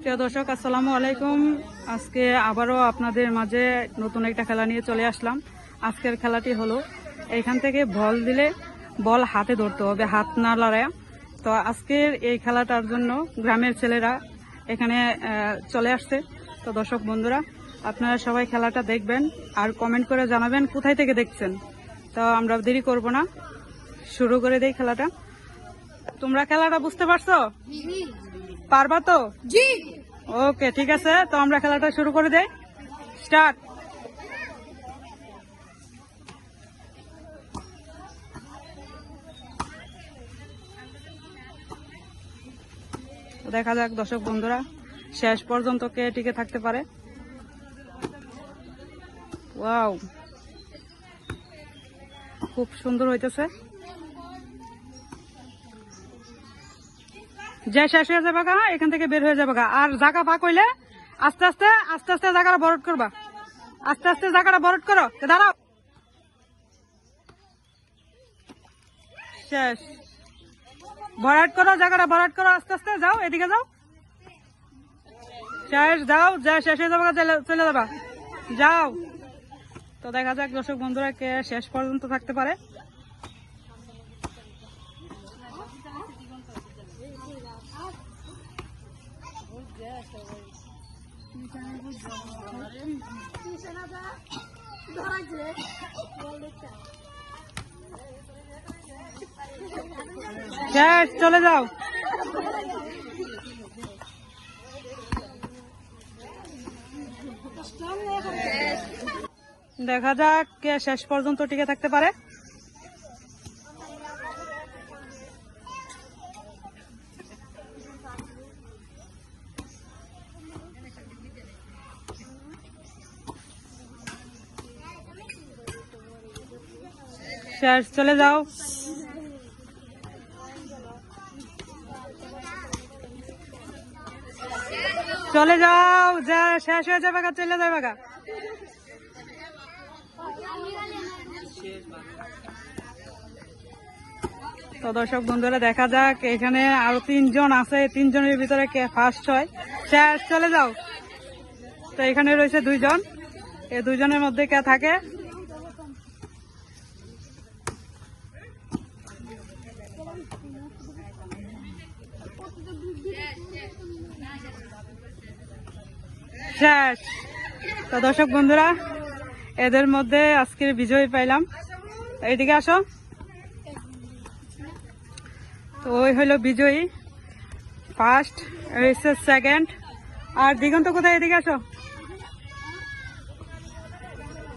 প্রিয় দর্শক, আসসালামু আলাইকুম। আজকে আবারও আপনাদের মাঝে নতুন একটা খেলা নিয়ে চলে আসলাম। আজকের খেলাটি হলো এইখান থেকে বল দিলে বল হাতে ধরতে হবে, হাত না লড়ায়। তো আজকের এই খেলাটার জন্য গ্রামের ছেলেরা এখানে চলে আসছে। তো দর্শক বন্ধুরা, আপনারা সবাই খেলাটা দেখবেন আর কমেন্ট করে জানাবেন কোথায় থেকে দেখছেন। তো আমরা দেরি করব না, শুরু করে দেই খেলাটা। তোমরা খেলাটা বুঝতে পারছো? পারবা তো? জি। ওকে, ঠিক আছে, তো আমরা খেলাটা শুরু করে দেই। স্টার্ট। দেখা যাক দর্শক বন্ধুরা শেষ পর্যন্ত কে টিকে থাকতে পারে। ওয়াও, খুব সুন্দর হইতেছে। যে শেষ হয়ে যাবে গা, এখান থেকে বের হয়ে যাবে গা। আর জায়গা ফাঁক হইলে আস্তে আস্তে আস্তে আস্তে জায়গাটা বরট করবা। আস্তে আস্তে জায়গাটা বরট করো। দাঁড়াও। শেষ। ভরাট করো, জায়গাটা ভরাট করো। আস্তে আস্তে যাও, এদিকে যাও। শেষ। যাও, যা শেষ হয়ে যাবে চলে যাবা। যাও। তো দেখা যাক দর্শক বন্ধুরা কে শেষ পর্যন্ত থাকতে পারে। শেষ, চলে যাও। দেখা যাক কে শেষ পর্যন্ত টিকে থাকতে পারে। শেষ, চলে যাও। চলে যাও, যা শেষ হয়ে যাবে গা, চলে যাবে গা। তো দর্শক বন্ধুরা দেখা যাক এখানে আরো 3 জন আছে, 3 জনের ভিতরে কে ফার্স্ট হয়। শেষ, চলে যাও। তো এখানে রয়েছে 2 জন, এই 2 জনের মধ্যে কে থাকে। শেষ। তো দর্শক বন্ধুরা, এদের মধ্যে আজকের বিজয়ী পাইলাম। এইদিকে আসো। তো ওই হলো বিজয়ী, ফার্স্ট, রয়েছে সেকেন্ড। আর দিগন্ত কোথায়? এদিকে আসো।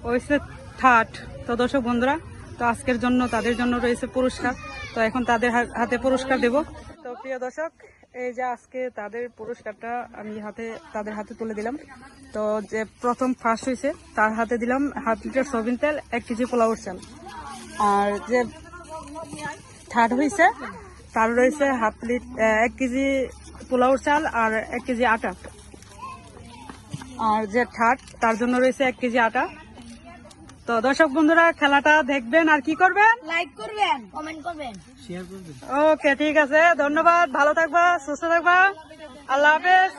ওইছে থার্ড। তো দর্শক বন্ধুরা, তো আজকের জন্য তাদের জন্য রয়েছে পুরস্কার। তো এখন তাদের হাতে পুরস্কার দেব। তো প্রিয় দর্শক, এই যে আজকে তাদের পুরস্কারটা আমি তাদের হাতে তুলে দিলাম। তো যে প্রথম ফার্স্ট হয়েছে তার হাতে দিলাম 1/2 লিটার সয়াবিন তেল, 1 কেজি পোলাওর চাল। আর যে থার্ড হয়েছে তার রয়েছে 1 কেজি পোলাওর চাল আর 1 কেজি আটা। আর যে থার্ড তার জন্য রয়েছে 1 কেজি আটা। তো দর্শক বন্ধুরা, খেলাটা দেখবেন আর কি করবেন? লাইক করবেন, কমেন্ট করবেন, শেয়ার করবেন। ওকে, ঠিক আছে, ধন্যবাদ। ভালো থাকবা, সুস্থ থাকবা। আল্লাহ হাফেজ।